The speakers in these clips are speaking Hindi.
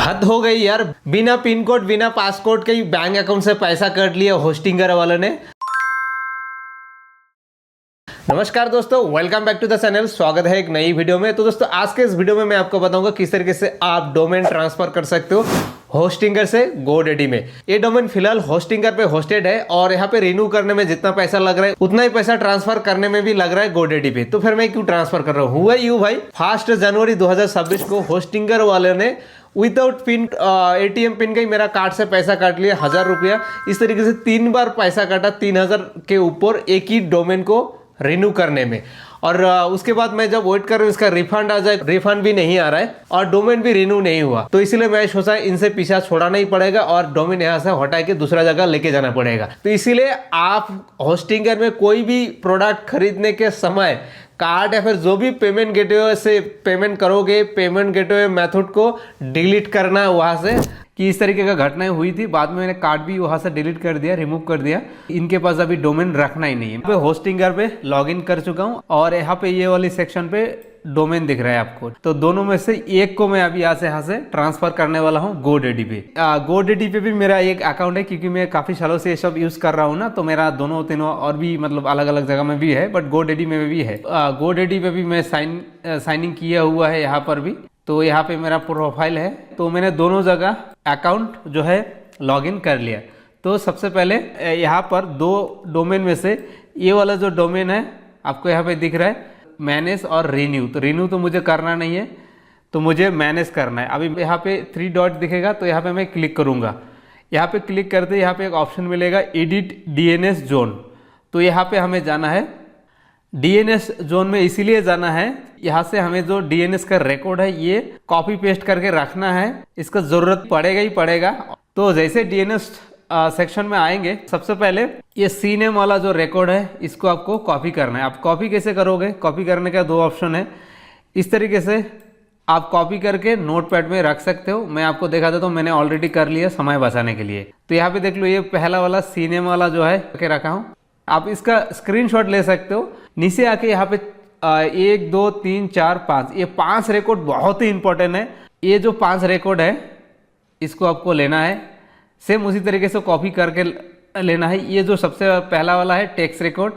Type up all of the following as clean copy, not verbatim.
हद हो गई यार, बिना पिन कोड बिना पासकोड के ही बैंक अकाउंट से पैसा कट लिया होस्टिंगर वालों ने। नमस्कार दोस्तों, welcome back to the channel. स्वागत है एक नई वीडियो में। तो दोस्तों आज के इस वीडियो में मैं आपको बताऊंगा किस तरीके से आप डोमेन ट्रांसफर कर सकते हो होस्टिंगर से GoDaddy में। ये डोमेन फिलहाल होस्टिंगर पे होस्टेड है और यहाँ पे रिन्यू करने में जितना पैसा लग रहा है उतना ही पैसा ट्रांसफर करने में भी लग रहा है GoDaddy पे। तो फिर मैं क्यों ट्रांसफर कर रहा हूँ? हुआ यूं भाई, 1 जनवरी 2026 को होस्टिंगर वाले ने विदाउट पिन ATM पिन का ही मेरा कार्ड से पैसा काट लिया 1000 रुपया। इस तरीके से 3 बार पैसा काटा 3000 के ऊपर एक ही डोमेन को रिन्यू करने में। और उसके बाद मैं जब वेट कर रहा हूँ इसका रिफंड आ जाए, रिफंड भी नहीं आ रहा है और डोमेन भी रिन्यू नहीं हुआ। तो इसीलिए मैं सोचा इनसे पीछा छोड़ाना ही पड़ेगा और डोमेन यहाँ से हटा के दूसरा जगह लेके जाना पड़ेगा। तो इसीलिए आप होस्टिंगर में कोई भी प्रोडक्ट खरीदने के समय कार्ड या फिर जो भी पेमेंट गेटवे से पेमेंट करोगे, पेमेंट गेटवे मेथड को डिलीट करना है वहाँ से। कि इस तरीके का घटनाएं हुई थी, बाद में मैंने कार्ड भी वहाँ से डिलीट कर दिया, रिमूव कर दिया। इनके पास अभी डोमेन रखना ही नहीं है। मैं होस्टिंगर पे लॉगिन कर चुका हूँ और यहाँ पे ये वाली सेक्शन पे डोमेन दिख रहा है आपको। तो दोनों में से एक को मैं अभी यहाँ से ट्रांसफर करने वाला हूँ GoDaddy पे। GoDaddy पे भी मेरा एक अकाउंट है क्योंकि मैं काफ़ी सालों से ये सब यूज़ कर रहा हूँ ना। तो मेरा दोनों तीनों और भी मतलब अलग अलग जगह में भी है, बट GoDaddy में भी है। GoDaddy पे भी मैं साइनिंग किया हुआ है यहाँ पर भी। तो यहाँ पे मेरा प्रोफाइल है, तो मैंने दोनों जगह अकाउंट जो है लॉगिन कर लिया। तो सबसे पहले यहाँ पर 2 डोमेन में से ये वाला जो डोमेन है आपको यहाँ पे दिख रहा है मैनेज और रिन्यू। तो रिन्यू तो मुझे करना नहीं है, तो मुझे मैनेज करना है। अभी यहाँ पे 3 डॉट दिखेगा तो यहाँ पे मैं क्लिक करूँगा। यहाँ पे क्लिक करते यहाँ पे एक ऑप्शन मिलेगा एडिट DNS जोन। तो यहाँ पे हमें जाना है DNS जोन में। इसीलिए जाना है, यहाँ से हमें जो DNS का रिकॉर्ड है ये कॉपी पेस्ट करके रखना है। इसका जरूरत पड़ेगा ही पड़ेगा। तो जैसे DNS सेक्शन में आएंगे, सबसे पहले ये CNAME वाला जो रिकॉर्ड है इसको आपको कॉपी करना है। आप कॉपी कैसे करोगे? कॉपी करने का 2 ऑप्शन है। इस तरीके से आप कॉपी करके नोटपैड में रख सकते हो। मैं आपको दिखा देता हूँ, मैंने ऑलरेडी कर लिया समय बचाने के लिए। तो यहाँ पे देख लो, ये पहला वाला CNAME वाला जो है करके रखा हूँ। आप इसका स्क्रीनशॉट ले सकते हो। नीचे आके यहाँ पे 1 2 3 4 5 ये 5 रिकॉर्ड बहुत ही इंपॉर्टेंट है। ये जो 5 रिकॉर्ड है इसको आपको लेना है, सेम उसी तरीके से कॉपी करके लेना है। ये जो सबसे पहला वाला है टेक्स्ट रिकॉर्ड,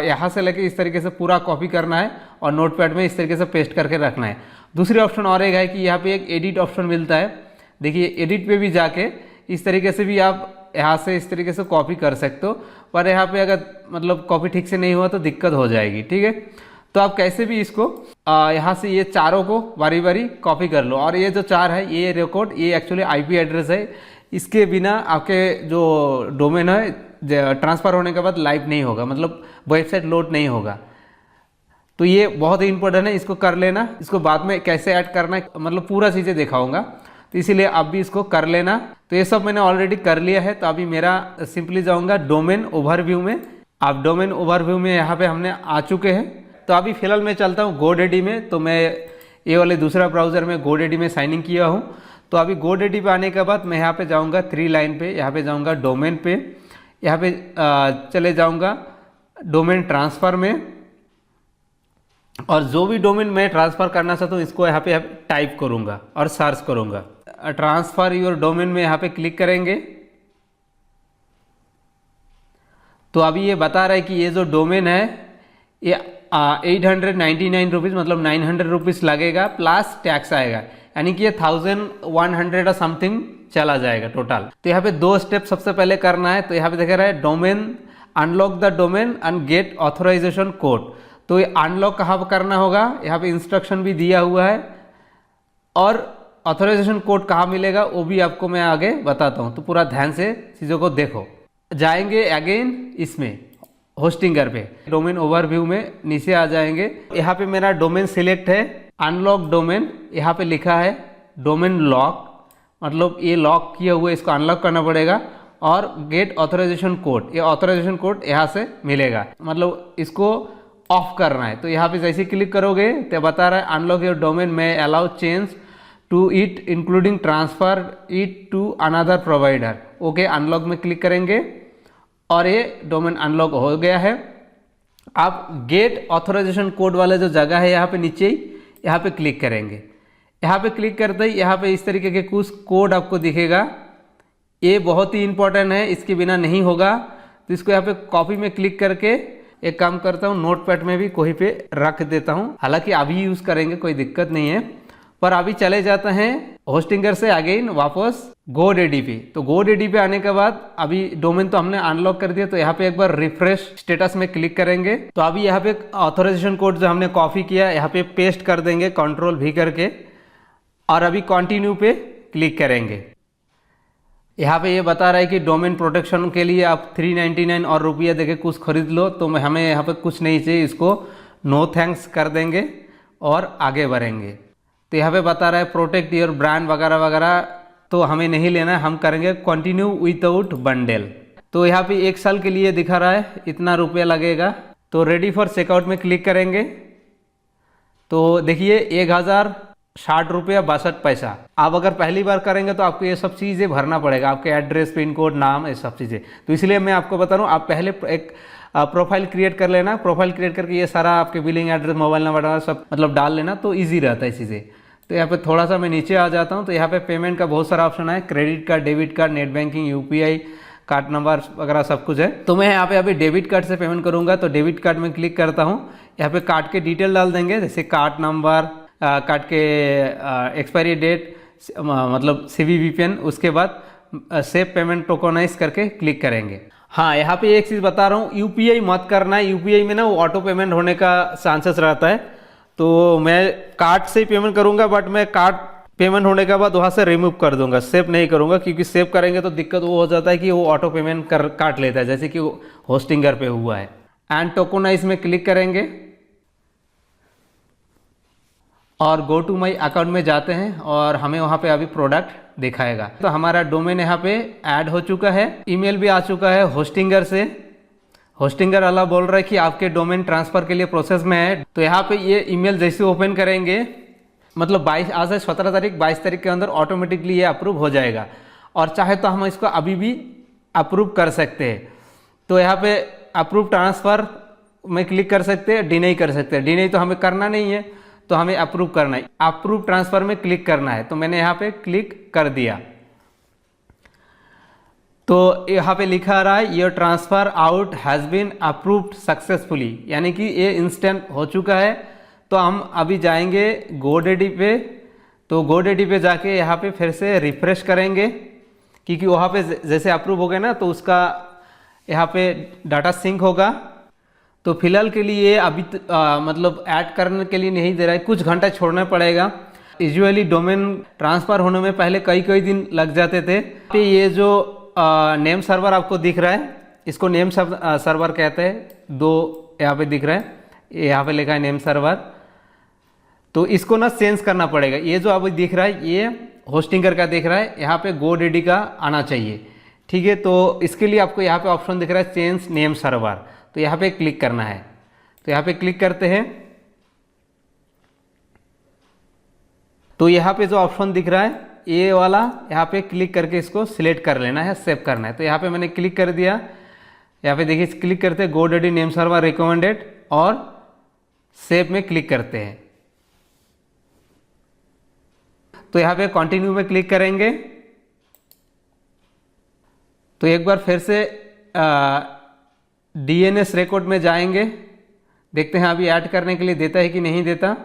यहाँ से लेके इस तरीके से पूरा कॉपी करना है और नोटपैड में इस तरीके से पेस्ट करके रखना है। दूसरी ऑप्शन और एक है कि यहाँ पे एक एडिट ऑप्शन मिलता है। देखिए एडिट पे भी जाके इस तरीके से भी आप यहाँ से इस तरीके से कॉपी कर सकते हो, पर यहाँ पे अगर मतलब कॉपी ठीक से नहीं हुआ तो दिक्कत हो जाएगी। ठीक है, तो आप कैसे भी इसको यहाँ से ये चारों को बारी बारी कॉपी कर लो। और ये जो 4 है ये रिकॉर्ड, ये एक्चुअली IP एड्रेस है। इसके बिना आपके जो डोमेन है ट्रांसफ़र होने के बाद लाइव नहीं होगा, मतलब वेबसाइट लोड नहीं होगा। तो ये बहुत ही इंपॉर्टेंट है, इसको कर लेना। इसको बाद में कैसे ऐड करना है मतलब पूरा चीज़ें दिखाऊंगा, तो इसीलिए आप भी इसको कर लेना। तो ये सब मैंने ऑलरेडी कर लिया है। तो अभी मेरा सिंपली जाऊंगा डोमेन ओवरव्यू में। आप डोमेन ओवरव्यू में यहाँ पे हमने आ चुके हैं। तो अभी फिलहाल मैं चलता हूँ GoDaddy में। तो मैं ये वाले दूसरा ब्राउज़र में GoDaddy में साइन इन किया हूँ। तो अभी GoDaddy पे आने के बाद मैं यहाँ पे जाऊँगा 3 लाइन पे, यहाँ पे जाऊँगा डोमेन पे, यहाँ पे चले जाऊँगा डोमेन ट्रांसफ़र में। और जो भी डोमेन मैं ट्रांसफ़र करना चाहता हूँ इसको यहाँ पे टाइप करूँगा और सर्च करूँगा। ट्रांसफ़र योर डोमेन में यहाँ पे क्लिक करेंगे। तो अभी ये बता रहा है कि ये जो डोमेन है ये 899 रुपीज़ मतलब 900 रुपीज़ लगेगा प्लस टैक्स आएगा, यानी कि ये 1100 और समथिंग चला जाएगा टोटल। तो यहाँ पे 2 स्टेप सबसे पहले करना है। तो यहाँ पे देख रहा है domain unlock the domain and get authorization code. तो ये अनलॉक कहाँ पर करना होगा, यहाँ पे इंस्ट्रक्शन भी दिया हुआ है और ऑथराइजेशन कोड कहाँ मिलेगा वो भी आपको मैं आगे बताता हूँ। तो पूरा ध्यान से चीज़ों को देखो। जाएंगे अगेन इसमें होस्टिंगर पे, डोमेन ओवरव्यू में नीचे आ जाएंगे। यहाँ पे मेरा डोमेन सिलेक्ट है, अनलॉक डोमेन। यहाँ पे लिखा है डोमेन लॉक, मतलब ये लॉक किया हुआ है, इसको अनलॉक करना पड़ेगा। और गेट ऑथराइजेशन कोड, ये ऑथराइजेशन कोड यहाँ से मिलेगा, मतलब इसको ऑफ करना है। तो यहाँ पे जैसे क्लिक करोगे तो बता रहा है अनलॉक योर डोमेन में allow change to it including transfer it to another provider. Okay, unlock में क्लिक करेंगे और ये डोमेन अनलॉक हो गया है। आप गेट ऑथराइजेशन कोड वाला जो जगह है यहाँ पे नीचे ही यहाँ पे क्लिक करेंगे। यहाँ पे क्लिक करते ही यहाँ पे इस तरीके के कुछ कोड आपको दिखेगा। ये बहुत ही इंपॉर्टेंट है, इसके बिना नहीं होगा। तो इसको यहाँ पे कॉपी में क्लिक करके एक काम करता हूँ, नोटपैड में भी कोई पे रख देता हूँ। हालांकि अभी यूज़ करेंगे, कोई दिक्कत नहीं है, पर अभी चले जाते हैं होस्टिंगर से अगेन वापस GoDaddy पे। तो GoDaddy पे आने के बाद अभी डोमेन तो हमने अनलॉक कर दिया, तो यहाँ पे एक बार रिफ्रेश स्टेटस में क्लिक करेंगे। तो अभी यहाँ पे ऑथराइजेशन कोड जो हमने कॉपी किया यहाँ पे पेस्ट कर देंगे Ctrl V करके, और अभी कंटिन्यू पे क्लिक करेंगे। यहाँ पे ये बता रहा है कि डोमेन प्रोटेक्शन के लिए आप 399 और रुपया देके कुछ खरीद लो, तो हमें यहाँ पे कुछ नहीं चाहिए, इसको नो थैंक्स कर देंगे और आगे बढ़ेंगे। तो यहाँ पे बता रहा है प्रोटेक्ट योर ब्रांड वगैरह वगैरह, तो हमें नहीं लेना है, हम करेंगे कंटिन्यू विदाउट बंडल। तो यहाँ पे 1 साल के लिए दिखा रहा है इतना रुपया लगेगा। तो रेडी फॉर चेकआउट में क्लिक करेंगे तो देखिए 1060 रुपया 62 पैसा। आप अगर पहली बार करेंगे तो आपको ये सब चीज़ें भरना पड़ेगा, आपके एड्रेस, पिन कोड, नाम, ये सब चीज़ें। तो इसलिए मैं आपको बता रहा हूँ, आप पहले एक प्रोफाइल क्रिएट कर लेना। प्रोफाइल क्रिएट करके ये सारा आपके बिलिंग एड्रेस, मोबाइल नंबर सब मतलब डाल लेना, तो ईजी रहता है चीज़ें। तो यहाँ पे थोड़ा सा मैं नीचे आ जाता हूँ। तो यहाँ पे पेमेंट का बहुत सारा ऑप्शन है, credit card, debit card, net banking, UPI, card number वगैरह सब कुछ है। तो मैं यहाँ पे अभी डेबिट कार्ड से पेमेंट करूँगा, तो डेबिट कार्ड में क्लिक करता हूँ। यहाँ पे कार्ड के डिटेल डाल देंगे, जैसे कार्ड नंबर, कार्ड के एक्सपायरी डेट, मतलब CVV, उसके बाद सेव पेमेंट टोकनाइज करके क्लिक करेंगे। हाँ, यहाँ पे एक चीज़ बता रहा हूँ, UPI मत करना है। UPI में ना वो ऑटो पेमेंट होने का चांसेस रहता है। तो मैं कार्ड से ही पेमेंट करूँगा, बट मैं कार्ड पेमेंट होने के बाद वहाँ से रिमूव कर दूंगा, सेव नहीं करूँगा, क्योंकि सेव करेंगे तो दिक्कत वो हो जाता है कि वो ऑटो पेमेंट काट लेता है, जैसे कि होस्टिंगर पे हुआ है। एंड टोकनाइज में क्लिक करेंगे और गो टू माई अकाउंट में जाते हैं और हमें वहाँ पे अभी प्रोडक्ट दिखाएगा। तो हमारा डोमेन यहाँ पे ऐड हो चुका है, ईमेल भी आ चुका है होस्टिंगर से। होस्टिंगर वाला बोल रहा है कि आपके डोमेन ट्रांसफर के लिए प्रोसेस में है। तो यहाँ पे ये ईमेल जैसे ओपन करेंगे, मतलब 22 आज है 17 तारीख, 22 तारीख के अंदर ऑटोमेटिकली ये अप्रूव हो जाएगा। और चाहे तो हम इसको अभी भी अप्रूव कर सकते हैं। तो यहाँ पे अप्रूव ट्रांसफ़र में क्लिक कर सकते हैं, डिनाई कर सकते हैं। डिनाई तो हमें करना नहीं है, तो हमें अप्रूव करना है। अप्रूव ट्रांसफर में क्लिक करना है, तो मैंने यहाँ पे क्लिक कर दिया। तो यहाँ पे लिखा आ रहा है your transfer out has been approved successfully, यानी कि ये इंस्टेंट हो चुका है। तो हम अभी जाएंगे GoDaddy पे। तो GoDaddy पे जाके यहाँ पे फिर से रिफ्रेश करेंगे, क्योंकि वहाँ पे जैसे अप्रूव हो गया ना, तो उसका यहाँ पे डाटा सिंक होगा। तो फिलहाल के लिए अभी मतलब ऐड करने के लिए नहीं दे रहा है, कुछ घंटा छोड़ना पड़ेगा। यूजुअली डोमेन ट्रांसफ़र होने में पहले कई दिन लग जाते थे। तो ये जो नेम सर्वर आपको दिख रहा है, इसको नेम सर्वर कहते हैं। 2 यहाँ पे दिख रहा है, यहाँ पे लिखा है नेम सर्वर। तो इसको ना चेंज करना पड़ेगा। ये जो अभी दिख रहा है ये होस्टिंगर का दिख रहा है, यहाँ पे GoDaddy का आना चाहिए, ठीक है। तो इसके लिए आपको यहाँ पे ऑप्शन दिख रहा है चेंज नेम सर्वर, तो यहाँ पे क्लिक करना है। तो यहाँ पे क्लिक करते हैं, तो यहाँ पे जो ऑप्शन दिख रहा है ये वाला, यहाँ पे क्लिक करके इसको सिलेक्ट कर लेना है, सेव करना है। तो यहाँ पे मैंने क्लिक कर दिया। यहाँ पे देखिए क्लिक करते हैं GoDaddy नेम सर्वर रिकमेंडेड और सेव में क्लिक करते हैं। तो यहाँ पे कंटिन्यू में क्लिक करेंगे। तो एक बार फिर से DNS रिकॉर्ड में जाएंगे, देखते हैं अभी ऐड करने के लिए देता है कि नहीं देता।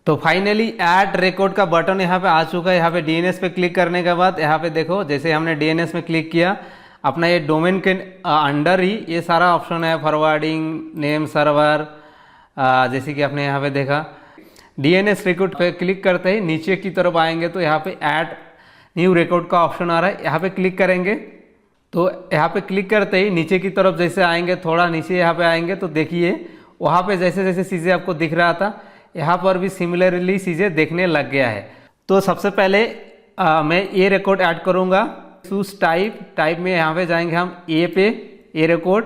तो फाइनली ऐड रिकॉर्ड का बटन यहाँ पे आ चुका है। यहाँ पे DNS पे क्लिक करने के बाद यहाँ पे देखो, जैसे हमने DNS में क्लिक किया, अपना ये डोमेन के अंडर ही ये सारा ऑप्शन है, फॉरवर्डिंग, नेम सर्वर, जैसे कि आपने यहाँ पे देखा। DNS रिकॉर्ड पे क्लिक करते ही नीचे की तरफ आएंगे तो यहाँ पे ऐड न्यू रिकॉर्ड का ऑप्शन आ रहा है, यहाँ पे क्लिक करेंगे। तो यहाँ पे क्लिक करते ही नीचे की तरफ जैसे आएंगे, थोड़ा नीचे यहाँ पे आएंगे तो देखिए वहाँ पे जैसे जैसे चीज़ें आपको दिख रहा था, यहाँ पर भी सिमिलरली चीज़ें देखने लग गया है। तो सबसे पहले मैं ये रिकॉर्ड ऐड करूँगा। चूज टाइप में यहाँ पे जाएंगे हम ए पे, ए रिकॉर्ड,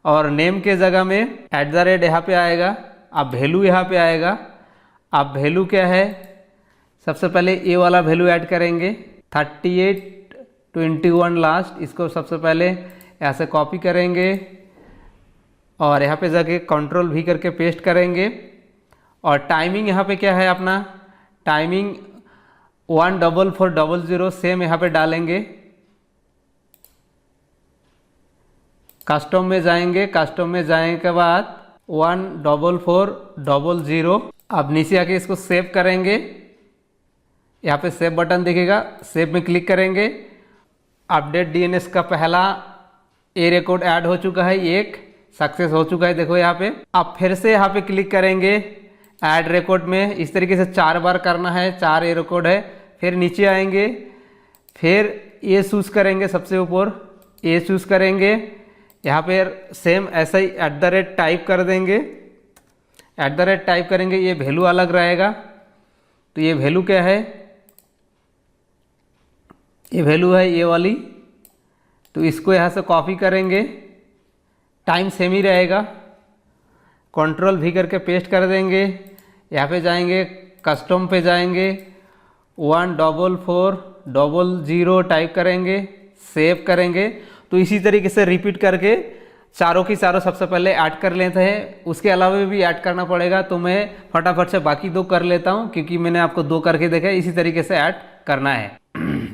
और नेम के जगह में @ यहाँ पे आएगा। अब वैल्यू यहाँ पे आएगा। अब वैल्यू क्या है, सबसे पहले ये वाला वैल्यू ऐड करेंगे 3821 लास्ट। इसको सबसे पहले यहाँ से कॉपी करेंगे और यहाँ पे जाके Ctrl V करके पेस्ट करेंगे और टाइमिंग यहाँ पे क्या है अपना, टाइमिंग 14400 सेम यहाँ पे डालेंगे। कस्टम में जाएंगे, कस्टम में जाने के बाद 14400, अब नीचे आके इसको सेव करेंगे। यहाँ पे सेव बटन दिखेगा, सेव में क्लिक करेंगे। अपडेट डीएनएस का पहला ए रिकॉर्ड ऐड हो चुका है, एक सक्सेस हो चुका है, देखो यहाँ पे। अब फिर से यहाँ पे क्लिक करेंगे ऐड रिकॉर्ड में, इस तरीके से 4 बार करना है, 4 ए रिकॉर्ड है। फिर नीचे आएंगे, फिर ए चूज़ करेंगे, सबसे ऊपर ए चूज़ करेंगे। यहाँ पे सेम ऐसा ही @ टाइप कर देंगे। @ टाइप करेंगे, ये वैल्यू अलग रहेगा। तो ये वैल्यू क्या है, ये वैल्यू है ये वाली। तो इसको यहाँ से कॉपी करेंगे, टाइम सेम ही रहेगा। Ctrl V करके पेस्ट कर देंगे। यहाँ पे जाएंगे, कस्टम पे जाएंगे, 14400 टाइप करेंगे, सेव करेंगे। तो इसी तरीके से रिपीट करके चारों की चारों सबसे पहले ऐड कर लेते हैं। उसके अलावा भी ऐड करना पड़ेगा, तो मैं फटाफट से बाकी 2 कर लेता हूँ, क्योंकि मैंने आपको 2 करके देखा है। इसी तरीके से ऐड करना है।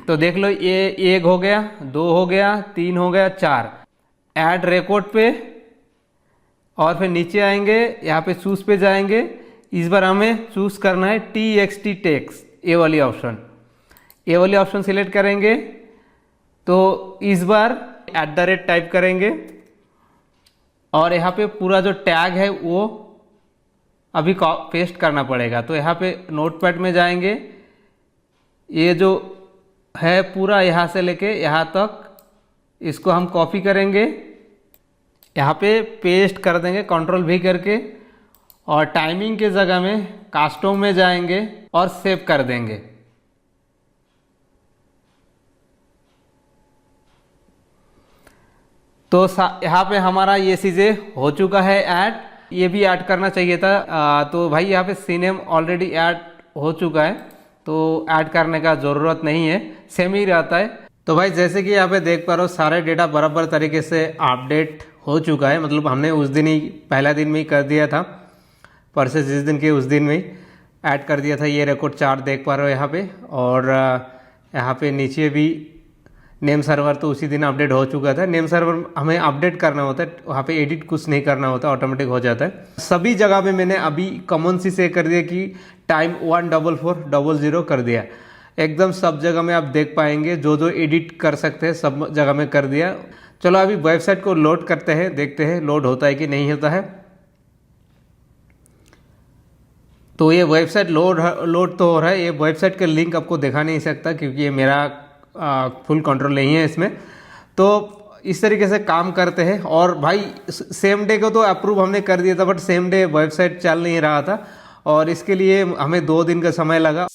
तो देख लो, ये 1 हो गया, 2 हो गया, 3 हो गया, 4। ऐड रिकॉर्ड पे और फिर नीचे आएंगे, यहाँ पे चूज पे जाएंगे। इस बार हमें चूज करना है TXT टेक्स्ट, ये वाली ऑप्शन, ये वाली ऑप्शन सिलेक्ट करेंगे। तो इस बार @ टाइप करेंगे और यहाँ पे पूरा जो टैग है वो अभी पेस्ट करना पड़ेगा। तो यहाँ पे नोटपैड में जाएंगे, ये जो है पूरा यहाँ से लेके यहाँ तक, इसको हम कॉपी करेंगे, यहाँ पे पेस्ट कर देंगे Ctrl V करके। और टाइमिंग के जगह में कस्टम में जाएंगे और सेव कर देंगे। तो यहाँ पे हमारा ये चीज़ें हो चुका है ऐड। ये भी ऐड करना चाहिए था। तो भाई यहाँ पे सीनेम ऑलरेडी ऐड हो चुका है, तो ऐड करने का ज़रूरत नहीं है, सेम ही रहता है। तो भाई जैसे कि यहाँ पे देख पा रहे हो, सारे डेटा बराबर तरीके से अपडेट हो चुका है। मतलब हमने उस दिन ही, पहला दिन में ही कर दिया था, परचेज जिस दिन के उस दिन में ही ऐड कर दिया था। ये रिकॉर्ड 4 देख पा रहे हो यहाँ पे। और यहाँ पे नीचे भी नेम सर्वर तो उसी दिन अपडेट हो चुका था। नेम सर्वर हमें अपडेट करना होता है, वहाँ पे एडिट कुछ नहीं करना होता, ऑटोमेटिक हो जाता है। सभी जगह पे मैंने अभी कॉमन सी से कर दिया कि टाइम 14400 कर दिया। एकदम सब जगह में आप देख पाएंगे, जो जो एडिट कर सकते हैं सब जगह में कर दिया। चलो अभी वेबसाइट को लोड करते हैं, देखते हैं लोड होता है कि नहीं होता है। तो ये वेबसाइट लोड तो हो रहा है। ये वेबसाइट का लिंक आपको दिखा नहीं सकता, क्योंकि ये मेरा फुल कंट्रोल नहीं है इसमें। तो इस तरीके से काम करते हैं। और भाई सेम डे को तो अप्रूव हमने कर दिया था, बट सेम डे वेबसाइट चल नहीं रहा था और इसके लिए हमें 2 दिन का समय लगा।